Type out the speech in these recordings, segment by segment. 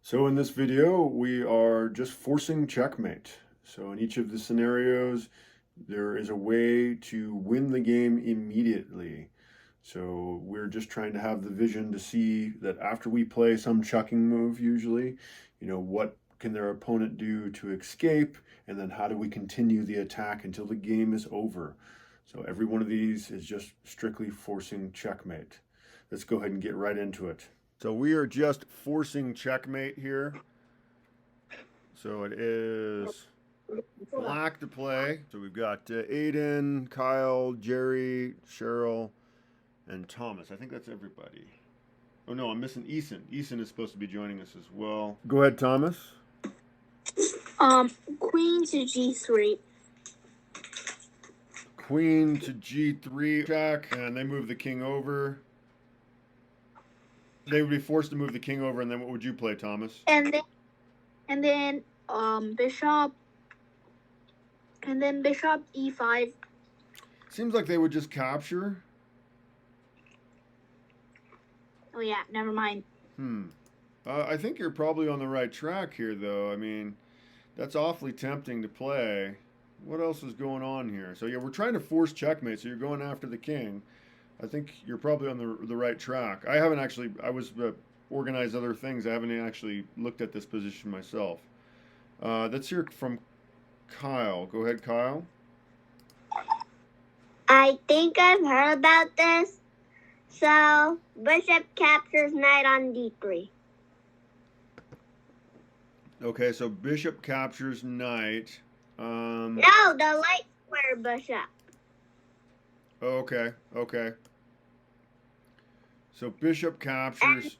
So in this video, we are just forcing checkmate. So in each of the scenarios, there is a way to win the game immediately. So we're just trying to have the vision to see that after we play some chucking move, usually, what can their opponent do to escape, and then how do we continue the attack until the game is over. So every one of these is just strictly forcing checkmate. Let's go ahead and get right into it. So we are just forcing checkmate here. So it is black to play. So we've got Aiden, Kyle, Jerry, Cheryl, and Thomas. I think that's everybody. Oh no, I'm missing Eason. Eason is supposed to be joining us as well. Go ahead, Thomas. Queen to G3. Queen to G3 check, and they move the king over. They would be forced to move the king over, and then what would you play, Thomas? And then bishop E5. Seems like they would just capture. Oh yeah, never mind. I think you're probably on the right track here, though. I mean, that's awfully tempting to play. What else is going on here? So yeah, we're trying to force checkmate, so you're going after the king. I think you're probably on the right track. I haven't actually, I was organized other things. I haven't actually looked at this position myself. Let's hear from Kyle. Go ahead, Kyle. I think I've heard about this. So, bishop captures knight on d3. Okay, so bishop captures knight. No, the light square bishop. Okay. So bishop captures. And after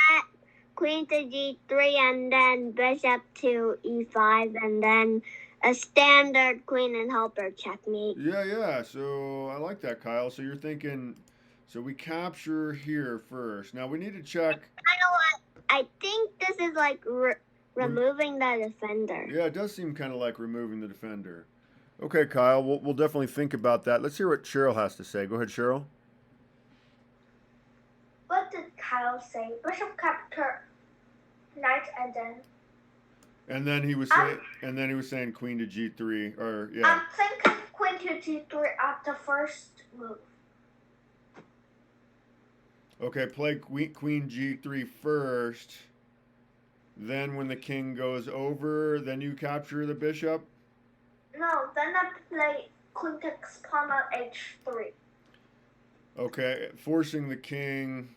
that, queen to g3, and then bishop to e5, and then a standard queen and helper checkmate. Yeah. So I like that, Kyle. So you're thinking, so we capture here first. Now we need to check. I know what? I think this is like removing the defender. Yeah, it does seem kind of like removing the defender. Okay, Kyle, we'll definitely think about that. Let's hear what Cheryl has to say. Go ahead, Cheryl. What did Kyle say? Bishop capture knight, and then. And then he was saying queen to g3, or yeah. I'm thinking queen to g3 at the first move. Okay, play queen g3 first. Then when the king goes over, then you capture the bishop. No, then I play queen takes pawn on h3. Okay, forcing the king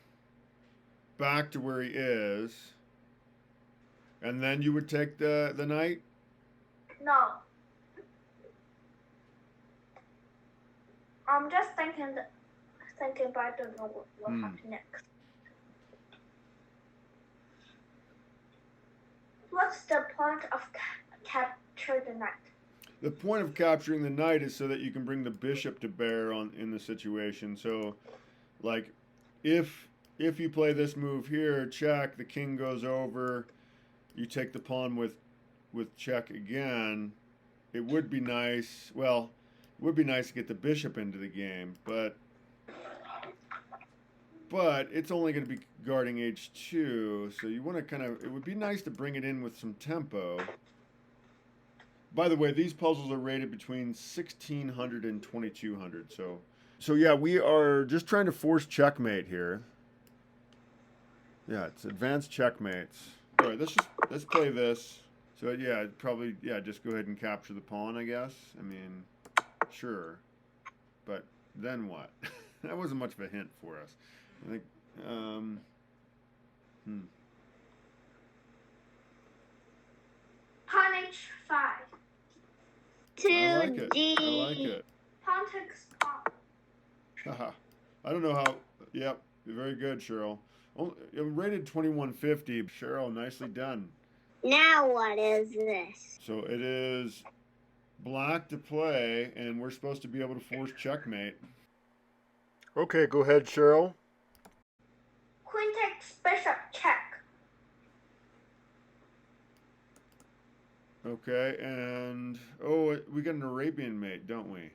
back to where he is. And then you would take the knight? No. I'm just thinking, but I don't know what happens next. What's the point of capture the knight? The point of capturing the knight is so that you can bring the bishop to bear in the situation. So, like, if you play this move here, check, the king goes over, you take the pawn with check again. It would be nice. Well, it would be nice to get the bishop into the game, but it's only going to be guarding h2, so you want to it would be nice to bring it in with some tempo. By the way, these puzzles are rated between 1600 and 2200. So yeah, we are just trying to force checkmate here. Yeah, it's advanced checkmates. All right, let's play this. So yeah, probably just go ahead and capture the pawn, I guess. I mean, sure, but then what? That wasn't much of a hint for us. I think. Pawn h5. I like it. Pawn takes pawn. I don't know how. Yep, very good, Cheryl. Rated 2150. Cheryl, nicely done. Now what is this? So it is black to play, and we're supposed to be able to force checkmate. Okay, go ahead, Cheryl. Queen takes bishop check. Okay, and we got an Arabian mate, don't we?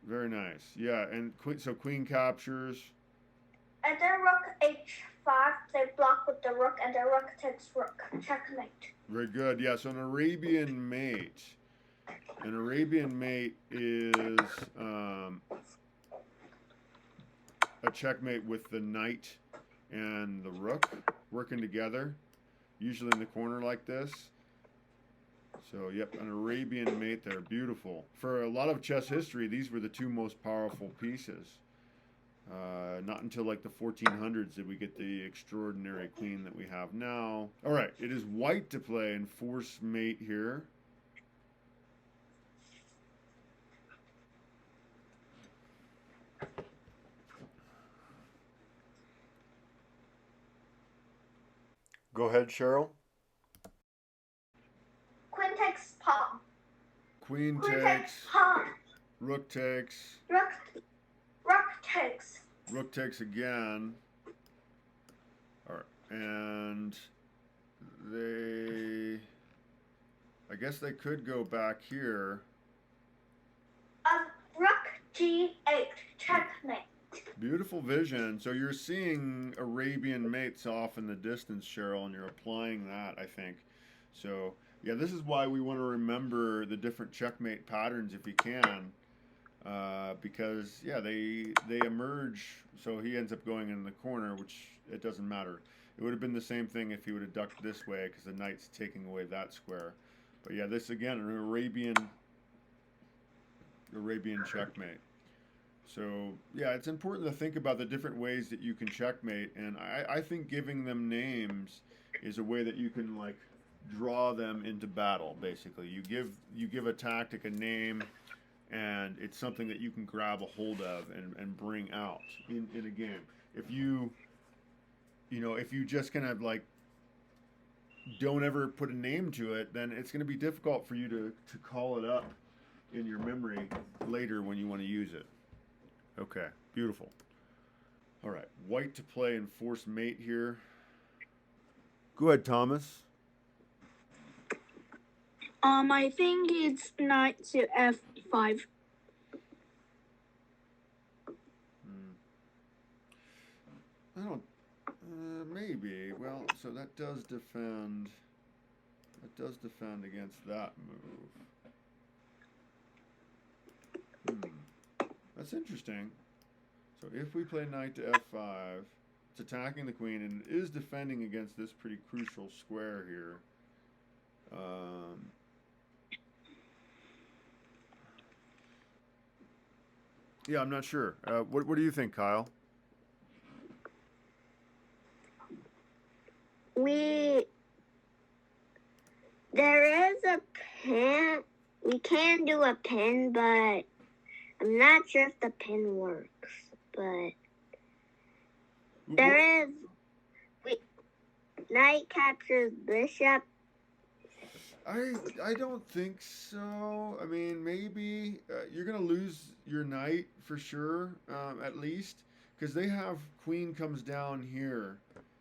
Very nice. Yeah, and so queen captures. And then rook h5, they block with the rook, and the rook takes rook. Checkmate. Very good. Yeah, so an Arabian mate. An Arabian mate is a checkmate with the knight and the rook working together, usually in the corner like this. So, yep, an Arabian mate there. Beautiful. For a lot of chess history, these were the two most powerful pieces. Not until like the 1400s did we get the extraordinary queen that we have now. All right, it is white to play and force mate here. Go ahead, Cheryl. Queen takes pawn. Queen Queen takes, takes pawn. rook takes, Rook takes. rook takes again. All right, and they, I guess they could go back here. Rook g8. Checkmate. Beautiful vision. So you're seeing Arabian mates off in the distance, Cheryl, and you're applying that, I think. So, yeah, this is why we want to remember the different checkmate patterns if you can. Because, yeah, they emerge. So he ends up going in the corner, which it doesn't matter. It would have been the same thing if he would have ducked this way because the knight's taking away that square. But, yeah, this, again, an Arabian checkmate. So, yeah, it's important to think about the different ways that you can checkmate, and I think giving them names is a way that you can, like, draw them into battle, basically. You give a tactic a name, and it's something that you can grab a hold of and bring out in a game. If you just kind of, like, don't ever put a name to it, then it's going to be difficult for you to call it up in your memory later when you want to use it. Okay, beautiful. All right, white to play and force mate here. Go ahead, Thomas. I think it's knight to f5. I don't. Maybe. Well, so that does defend. That does defend against that move. That's interesting. So if we play knight to f5, it's attacking the queen and it is defending against this pretty crucial square here. Yeah, I'm not sure. What do you think, Kyle? There is a pin. We can do a pin, but I'm not sure if the pin works. But there is. Knight captures bishop. I don't think so. I mean, maybe you're gonna lose your knight for sure, at least, because they have queen comes down here,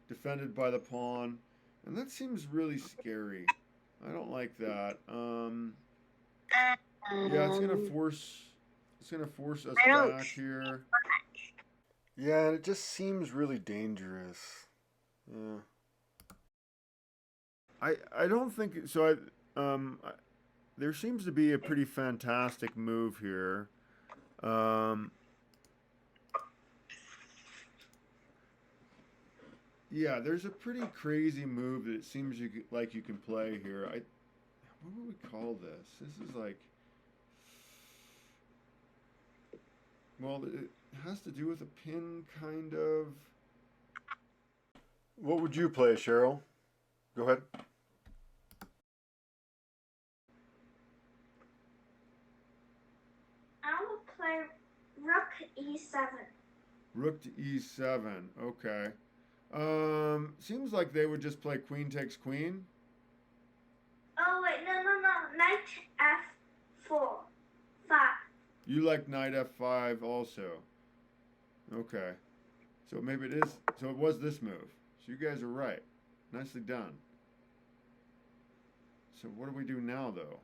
defended by the pawn, and that seems really scary. I don't like that. Yeah, it's gonna force us back here. Yeah, and it just seems really dangerous. Yeah. I don't think so. There seems to be a pretty fantastic move here. Yeah, there's a pretty crazy move that it seems like you can play here. What would we call this? This is like, well, it has to do with a pin, kind of. What would you play, Cheryl? Go ahead. I will play rook e7. Rook to e7. Okay. Seems like they would just play queen takes queen. Oh wait, no. Knight f4. 5. You like knight f5 also. Okay. So maybe it is. So it was this move. So you guys are right. Nicely done. So what do we do now, though?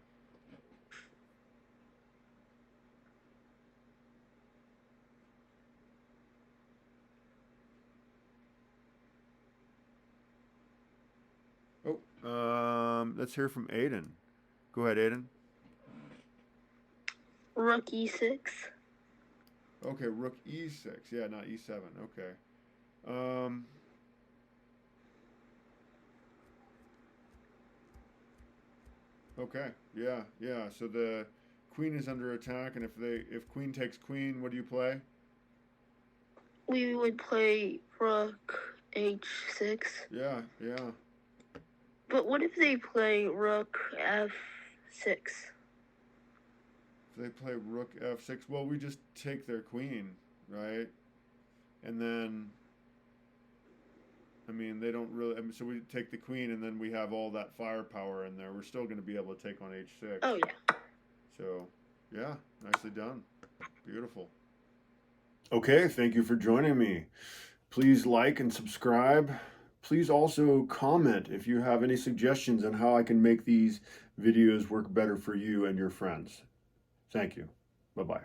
Oh, let's hear from Aiden. Go ahead, Aiden. Rook e6. Okay, rook e6. Yeah, not e7. Okay. Um, okay. Yeah, yeah. So the queen is under attack, and if queen takes queen, what do you play? We would play rook h6. Yeah, yeah. But what if they play rook f6? If they play rook f6, well, we just take their queen, right? And then, I mean, they don't really. I mean, so we take the queen, and then we have all that firepower in there. We're still going to be able to take on h6. Oh, yeah. So, yeah, nicely done. Beautiful. Okay, thank you for joining me. Please like and subscribe. Please also comment if you have any suggestions on how I can make these videos work better for you and your friends. Thank you. Bye-bye.